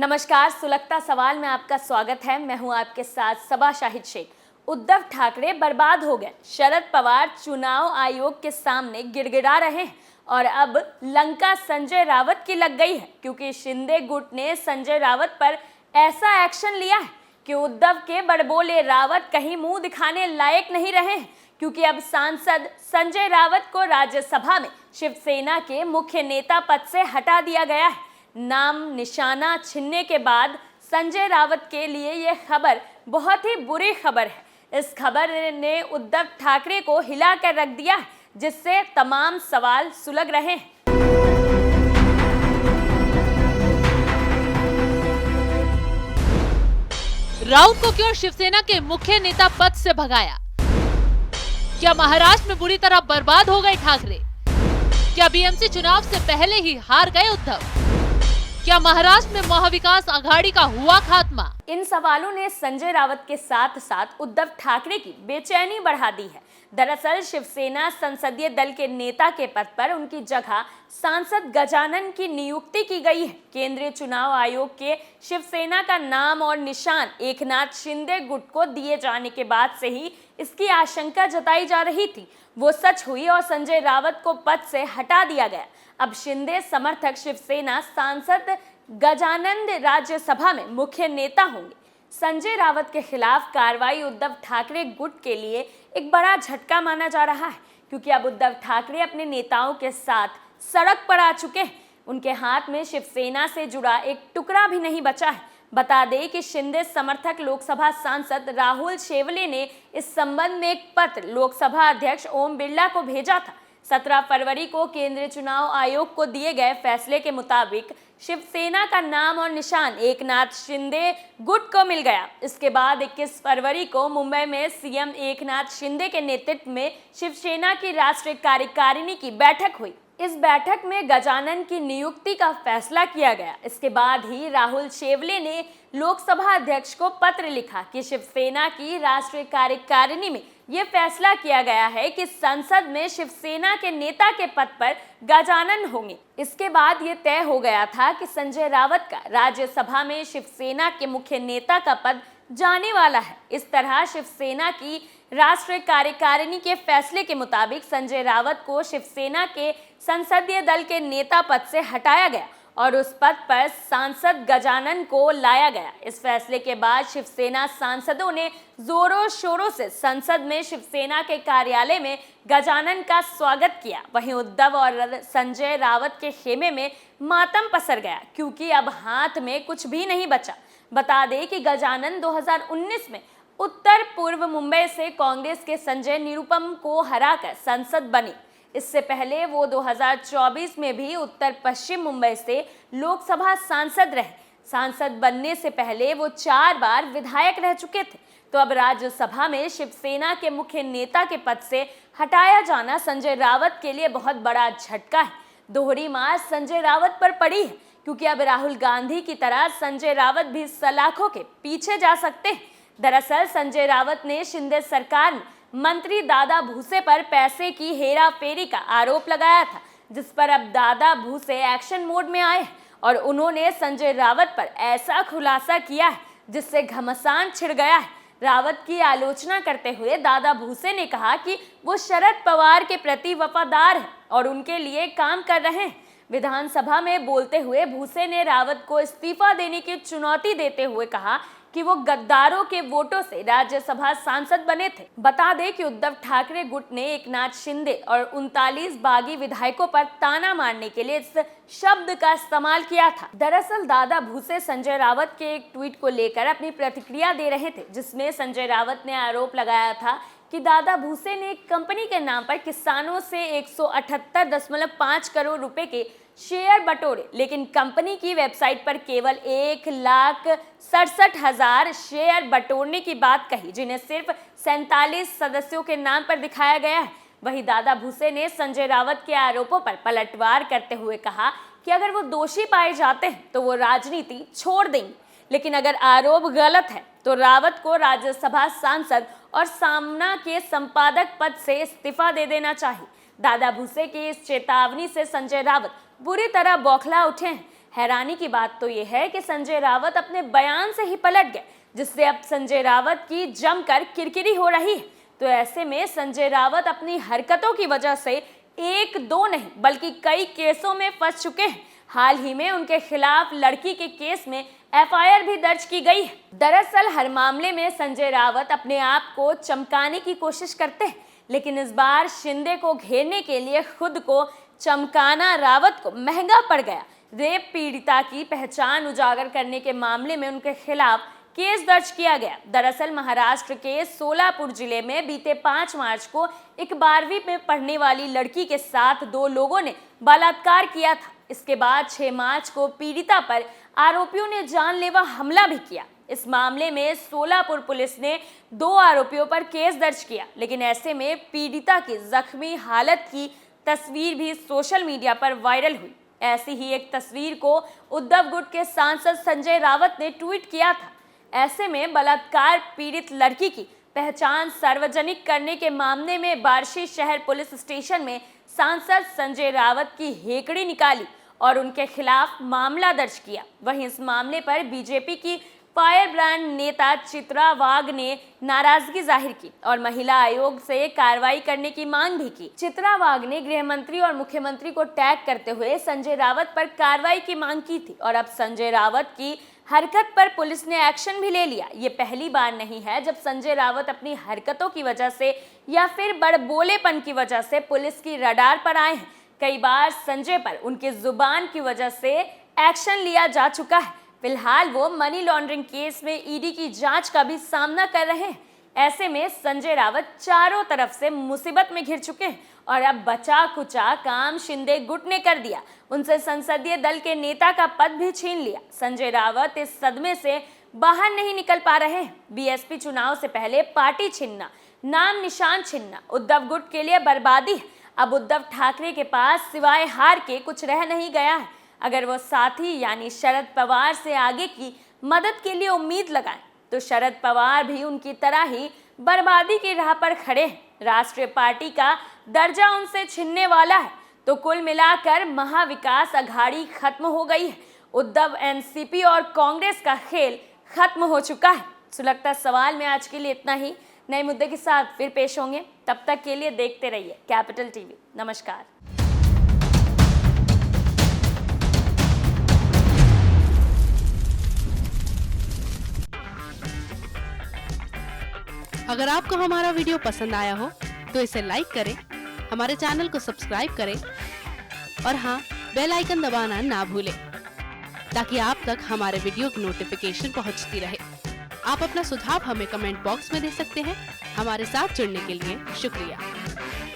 नमस्कार, सुलगता सवाल में आपका स्वागत है। मैं हूं आपके साथ सबा शाहिद शेख। उद्धव ठाकरे बर्बाद हो गए। शरद पवार चुनाव आयोग के सामने गिड़गिड़ा रहे हैं और अब लंका संजय रावत की लग गई है, क्योंकि शिंदे गुट ने संजय रावत पर ऐसा एक्शन लिया है कि उद्धव के बड़बोले रावत कहीं मुंह दिखाने लायक नहीं रहे हैं, क्योंकि अब सांसद संजय रावत को राज्यसभा में शिवसेना के मुख्य नेता पद से हटा दिया गया है। नाम निशाना छीनने के बाद संजय रावत के लिए यह खबर बहुत ही बुरी खबर है। इस खबर ने उद्धव ठाकरे को हिला कर रख दिया है, जिससे तमाम सवाल सुलग रहे हैं। राउत को क्यों शिवसेना के मुख्य नेता पद से भगाया? क्या महाराष्ट्र में बुरी तरह बर्बाद हो गए ठाकरे? क्या बीएमसी चुनाव से पहले ही हार गए उद्धव? क्या महाराष्ट्र में महाविकास आघाड़ी का हुआ खात्मा? इन सवालों ने संजय रावत के साथ साथ उद्धव ठाकरे की बेचैनी बढ़ा दी है। दरअसल शिवसेना संसदीय दल के नेता के पद पर उनकी जगह सांसद गजानन की नियुक्ति की गई है। केंद्रीय चुनाव आयोग के शिवसेना का नाम और निशान एकनाथ शिंदे गुट को दिए जाने के बाद से ही इसकी आशंका जताई जा रही थी। वो सच हुई और संजय रावत को पद से हटा दिया गया। अब शिंदे समर्थक शिवसेना सांसद गजानन राज्यसभा में मुख्य नेता होंगे। संजय रावत के खिलाफ कार्रवाई उद्धव ठाकरे गुट के लिए एक बड़ा झटका माना जा रहा है, क्योंकि अब उद्धव ठाकरे अपने नेताओं के साथ सड़क पर आ चुके हैं। उनके हाथ में शिवसेना से जुड़ा एक टुकड़ा भी नहीं बचा है। बता दें कि शिंदे समर्थक लोकसभा सांसद राहुल शेवले ने इस संबंध में एक पत्र लोकसभा अध्यक्ष ओम बिरला को भेजा था। 17 फरवरी को केंद्रीय चुनाव आयोग को दिए गए फैसले के मुताबिक शिवसेना का नाम और निशान एकनाथ शिंदे गुट को मिल गया। इसके बाद 21 फरवरी को मुंबई में सीएम एकनाथ शिंदे के नेतृत्व में शिवसेना की राष्ट्रीय कार्यकारिणी की बैठक हुई। इस बैठक में गजानन की नियुक्ति का फैसला किया गया। इसके बाद ही राहुल शेवले ने लोकसभा अध्यक्ष को पत्र लिखा कि शिवसेना की राष्ट्रीय कार्यकारिणी में यह फैसला किया गया है कि संसद में शिवसेना के नेता के पद पर गजानन होंगे। इसके बाद यह तय हो गया था कि संजय रावत का राज्यसभा में शिवसेना के मुख्य नेता का पद जाने वाला है। इस तरह शिवसेना की राष्ट्रीय कार्यकारिणी के फैसले के मुताबिक संजय रावत को शिवसेना के संसदीय दल के नेता पद से हटाया गया और उस पद पर सांसद गजानन को लाया गया। इस फैसले के बाद शिवसेना सांसदों ने जोरों शोरों से संसद में शिवसेना के कार्यालय में गजानन का स्वागत किया। वहीं उद्धव और संजय रावत के खेमे में मातम पसर गया, क्योंकि अब हाथ में कुछ भी नहीं बचा। बता दें कि गजानन 2019 में उत्तर पूर्व मुंबई से कांग्रेस के संजय निरुपम को हराकर सांसद बने। इससे पहले वो 2024 में भी उत्तर पश्चिम मुंबई से लोकसभा सांसद रहे। सांसद बनने से पहले वो 4 बार विधायक रह चुके थे। तो अब राज्यसभा में शिवसेना के मुख्य नेता के पद से हटाया जाना संजय रावत के लिए बहुत बड़ा झटका है। दोहरी मार संजय रावत पर पड़ी है, क्योंकि अब राहुल गांधी की तरह संजय रावत भी सलाखों के पीछे जा सकते हैं। दरअसल संजय रावत ने शिंदे सरकार में मंत्री दादा भूसे पर पैसे की हेरा फेरी का आरोप लगाया था, जिस पर अब दादा भूसे एक्शन मोड में आए और उन्होंने संजय रावत पर ऐसा खुलासा किया है जिससे घमासान छिड़ गया है। रावत की आलोचना करते हुए दादा भूसे ने कहा कि वो शरद पवार के प्रति वफादार हैं और उनके लिए काम कर रहे हैं। विधानसभा में बोलते हुए भूसे ने रावत को इस्तीफा देने की चुनौती देते हुए कहा कि वो गद्दारों के वोटों से राज्यसभा सांसद बने थे। बता दें कि उद्धव ठाकरे गुट ने एकनाथ शिंदे और 39 बागी विधायकों पर ताना मारने के लिए इस शब्द का इस्तेमाल किया था। दरअसल दादा भूसे संजय रावत के एक ट्वीट को लेकर अपनी प्रतिक्रिया दे रहे थे, जिसमें संजय रावत ने आरोप लगाया था कि दादा भूसे ने एक कंपनी के नाम पर किसानों से 178.5 करोड़ रुपए के शेयर बटोरे, लेकिन कंपनी की वेबसाइट पर केवल 1,67,000 शेयर बटोरने की बात कही, जिन्हें सिर्फ 47 सदस्यों के नाम पर दिखाया गया है। वहीं दादा भूसे ने संजय रावत के आरोपों पर पलटवार करते हुए कहा कि अगर वो दोषी पाए जाते हैं तो वो राजनीति छोड़ देंगे, लेकिन अगर आरोप गलत है तो रावत को राज्यसभा सांसद और सामना के संपादक पद से इस्तीफा दे देना चाहिए। दादा भूसे की इस चेतावनी से संजय रावत बुरी तरह बौखला उठे हैं। हैरानी की बात तो ये है कि संजय रावत अपने बयान से ही पलट गए, जिससे अब संजय रावत की जमकर किरकिरी हो रही है। तो ऐसे में संजय रावत अपनी हरकतों की वजह से एक दो नहीं बल्कि कई केसों में फंस चुके हैं। हाल ही में उनके खिलाफ लड़की के केस में एफआईआर भी दर्ज की गई है। दरअसल हर मामले में संजय रावत अपने आप को चमकाने की कोशिश करते हैं, लेकिन इस बार शिंदे को घेरने के लिए खुद को चमकाना रावत को महंगा पड़ गया। रेप पीड़िता की पहचान उजागर करने के मामले में उनके खिलाफ केस दर्ज किया गया। दरअसल महाराष्ट्र के सोलापुर जिले में बीते 5 मार्च को एक 12वीं में पढ़ने वाली लड़की के साथ 2 लोगों ने बलात्कार किया था। इसके बाद 6 मार्च को पीड़िता पर आरोपियों ने जानलेवा हमला भी किया। इस मामले में सोलापुर पुलिस ने 2 आरोपियों पर केस दर्ज किया, लेकिन ऐसे में पीड़िता की जख्मी हालत की तस्वीर भी सोशल मीडिया पर वायरल हुई। ऐसी ही एक तस्वीर को उद्धव गुट के सांसद संजय रावत ने ट्वीट किया था। ऐसे में बलात्कार पीड़ित लड़की की पहचान सार्वजनिक करने के मामले में बार्शी शहर पुलिस स्टेशन में सांसद संजय रावत की हेकड़ी निकाली और उनके खिलाफ मामला दर्ज किया। वहीं इस मामले पर बीजेपी की फायर ब्रांड नेता चित्रा वाघ ने नाराजगी जाहिर की और महिला आयोग से कार्रवाई करने की मांग भी की। चित्रा वाघ ने गृह मंत्री और मुख्यमंत्री को टैग करते हुए संजय रावत पर कार्रवाई की मांग की थी और अब संजय रावत की हरकत पर पुलिस ने एक्शन भी ले लिया। ये पहली बार नहीं है जब संजय रावत अपनी हरकतों की वजह से या फिर बड़बोलेपन की वजह से पुलिस की रडार पर आए हैं। कई बार संजय पर उनकी जुबान की वजह से एक्शन लिया जा चुका है। फिलहाल वो मनी लॉन्ड्रिंग केस में ईडी की जांच का भी सामना कर रहे हैं। ऐसे में संजय रावत चारों तरफ से मुसीबत में घिर चुके हैं और अब बचा कुचा काम शिंदे गुट ने कर दिया। उनसे संसदीय दल के नेता का पद भी छीन लिया। संजय रावत इस सदमे से बाहर नहीं निकल पा रहे हैं। बीएसपी चुनाव से पहले पार्टी छीनना, नाम निशान छीनना उद्धव गुट के लिए बर्बादी है। अब उद्धव ठाकरे के पास सिवाय हार के कुछ रह नहीं गया है। अगर वो साथी यानी शरद पवार से आगे की मदद के लिए उम्मीद लगाएं तो शरद पवार भी उनकी तरह ही बर्बादी की राह पर खड़े हैं। राष्ट्रीय पार्टी का दर्जा उनसे छिनने वाला है। तो कुल मिलाकर महाविकास अघाड़ी खत्म हो गई है। उद्धव, एनसीपी और कांग्रेस का खेल खत्म हो चुका है। सुलगता सवाल में आज के लिए इतना ही। नए मुद्दे के साथ फिर पेश होंगे। तब तक के लिए देखते रहिए कैपिटल टीवी। नमस्कार। अगर आपको हमारा वीडियो पसंद आया हो तो इसे लाइक करें, हमारे चैनल को सब्सक्राइब करें और हाँ, बेल आइकन दबाना ना भूलें ताकि आप तक हमारे वीडियो की नोटिफिकेशन पहुंचती रहे। आप अपना सुझाव हमें कमेंट बॉक्स में दे सकते हैं। हमारे साथ जुड़ने के लिए शुक्रिया।